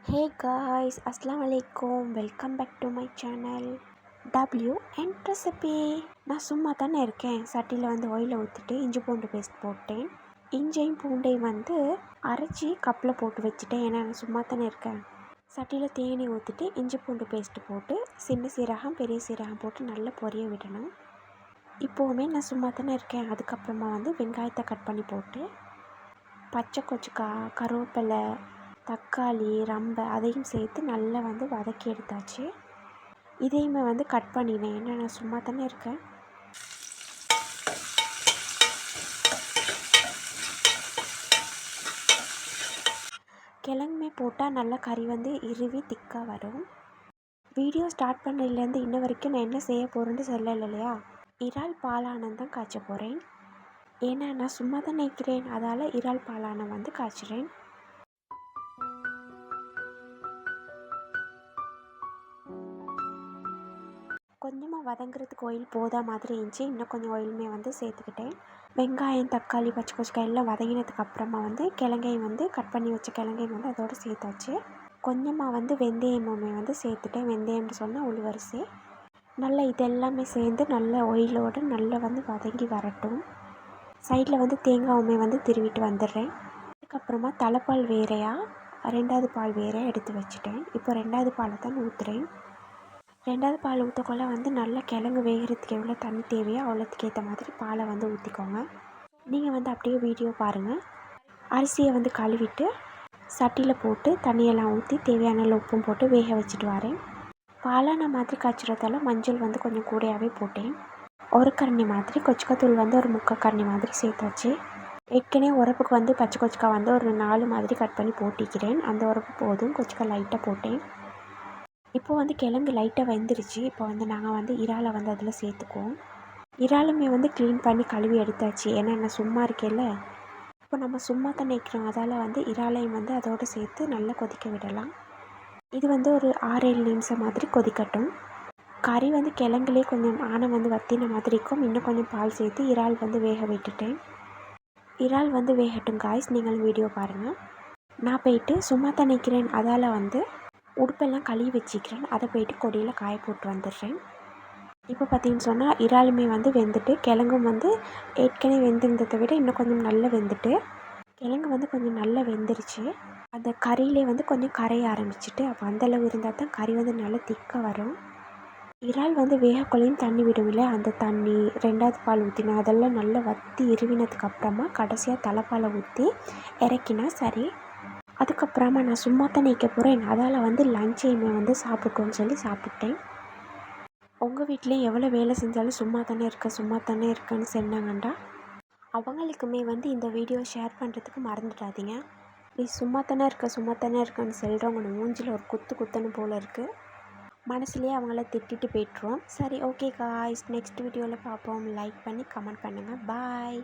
Hey guys, Assalamualaikum. Welcome back to my channel W and Recipe. நான் சும்மா தானே இருக்கேன். சட்டியில் ஆயிலை ஊற்றிட்டு இஞ்சி பூண்டு பேஸ்ட் போட்டேன். இஞ்சியும் பூண்டையும் அரைச்சி கப்பில் போட்டு வச்சுட்டேன். ஏன்னா நான் சும்மா தானே இருக்கேன். சட்டியில் தேனி ஊற்றிட்டு இஞ்சி பூண்டு பேஸ்ட்டு போட்டு சின்ன சீரகம் பெரிய சீரகம் போட்டு நல்லா பொரிய விடணும். இப்போவுமே நான் சும்மா தானே இருக்கேன். அதுக்கப்புறமா வெங்காயத்தை கட் பண்ணி போட்டு பச்சை கொச்சிக்காய் கருவேப்பிலை தக்காளி ரம்பை அதையும் சேர்த்து நல்லா வதக்கி எடுத்தாச்சு. இதையுமே கட் பண்ணினேன். ஏன்னா நான் சும்மா தானே இருக்கேன். கிழங்குமே போட்டால் நல்லா கறி இறுவி திக்காக வரும். வீடியோ ஸ்டார்ட் பண்ணதுலேருந்து இன்ன வரைக்கும் நான் என்ன செய்ய போகிறேன்னு சொல்லலை இல்லையா. இறால் பாலானம் தான் காய்ச்ச போகிறேன். ஏன்னா நான் சும்மா தான் நிற்கிறேன். அதால் இறால் பாலானம் காய்ச்சுறேன். கொஞ்சமாக வதங்குறதுக்கு ஆயில் போதா மாதிரி இருந்துச்சு. இன்னும் கொஞ்சம் ஆயிலுமே சேர்த்துக்கிட்டேன். வெங்காயம் தக்காளி பச்சை கொச்சிக்காய் எல்லாம் வதங்கினதுக்கு அப்புறமா கிழங்கையும் கட் பண்ணி வச்ச கிழங்கையும் அதோடு சேர்த்தாச்சு. கொஞ்சமாக வெந்தயமுமே சேர்த்துட்டேன். வெந்தயம்னு சொன்னால் உளுவரிசி. நல்லா இதெல்லாமே சேர்ந்து நல்லா ஆயிலோடு நல்லா வதங்கி வரட்டும். சைடில் தேங்காயுமே திருவிட்டு வந்துடுறேன். அதுக்கப்புறமா தலைப்பால் வேறையாக 2வது பால் வேறையாக எடுத்து வச்சுட்டேன். இப்போ 2வது பாலை தான் ஊற்றுறேன். 2வது பால் ஊற்றக்குள்ள நல்லா கிழங்கு வேகிறதுக்கு எவ்வளோ தண்ணி தேவையோ அவ்வளோத்துக்கு ஏற்ற மாதிரி பாலை ஊற்றிக்கோங்க. நீங்கள் அப்படியே வீடியோ பாருங்கள். அரிசியை கழுவிட்டு சட்டியில் போட்டு தண்ணியெல்லாம் ஊற்றி தேவையான உப்பும் போட்டு வேக வச்சுட்டு வரேன். பாலான மாதிரி காய்ச்சறதால மஞ்சள் கொஞ்சம் கூடையாகவே போட்டேன். ஒரு கரண்டி மாதிரி கொச்சிக்காத்தூள் ஒரு 3/4 கரண்டி மாதிரி சேர்த்தாச்சு. ஏற்கனவே உரப்புக்கு பச்சை கொச்சிக்காய் ஒரு 4 மாதிரி கட் பண்ணி போட்டிக்கிறேன். அந்த உரப்பு போதும். கொச்சிக்காய் லைட்டாக போட்டேன். இப்போது கிழங்கு லைட்டாக வெந்துருச்சு. இப்போ நாங்கள் இறாலை அதில் சேர்த்துக்குவோம். இறாலுமே க்ளீன் பண்ணி கழுவி எடுத்தாச்சு. ஏன்னா நான் சும்மா இருக்கேன்ல. இப்போ நம்ம சும்மா தான் நிற்கிறோம். அதால் இறாலையும் அதோடு சேர்த்து நல்லா கொதிக்க விடலாம். இது ஒரு 6-7 நிமிஷம் மாதிரி கொதிக்கட்டும். கறி கிழங்குலேயே கொஞ்சம் ஆணை வத்தின மாதிரி இருக்கும். இன்னும் கொஞ்சம் பால் சேர்த்து இறால் வேக விட்டுட்டேன். இறால் வேகட்டும் காய்ஸ். நீங்களும் வீடியோ பாருங்கள். நான் போயிட்டு சும்மா தான் நிற்கிறேன். அதால் உடுப்பெல்லாம் கழுவி வச்சுக்கிறேன். அதை போயிட்டு கொடியில் காய போட்டு வந்துடுறேன். இப்போ பார்த்தீங்கன்னு சொன்னால் இறாலுமே வெந்துட்டு கிழங்கும் ஏற்கனவே வெந்திருந்ததை விட இன்னும் கொஞ்சம் நல்லா வெந்துட்டு கிழங்கு கொஞ்சம் நல்லா வெந்துருச்சு. அந்த கறியிலே கொஞ்சம் கரைய ஆரம்பிச்சிட்டு அப்போ அந்தளவு இருந்தால் தான் கறி நல்லா திக்காக வரும். இறால் வேகக்குள்ளையும் தண்ணி விடும்ல. அந்த தண்ணி 2வது பால் ஊற்றினா அதெல்லாம் நல்லா வற்றி இருவினதுக்கு அப்புறமா கடைசியாக தலைப்பாலை ஊற்றி இறக்கினா சரி. அதுக்கப்புறமா நான் சும்மா தான் நிற்க போகிறேன். அதால் லஞ்சையுமே சாப்பிட்டோன்னு சொல்லி சாப்பிட்டேன். உங்கள் வீட்லேயும் எவ்வளோ வேலை செஞ்சாலும் சும்மா தானே இருக்கேன்னு சொன்னாங்கண்டா அவங்களுக்குமே இந்த வீடியோ ஷேர் பண்ணுறதுக்கு மறந்துடாதீங்க. நீ சும்மா தானே இருக்கேன்னு சொல்கிறவங்க மூஞ்சில் ஒரு குத்தணும் போல் இருக்குது. மனசுலேயே அவங்கள திட்டிட்டு போய்ட்டுருவோம். சரி ஓகே காய்ஸ், நெக்ஸ்ட் வீடியோவில் பார்ப்போம். லைக் பண்ணி கமெண்ட் பண்ணுங்கள். பாய்.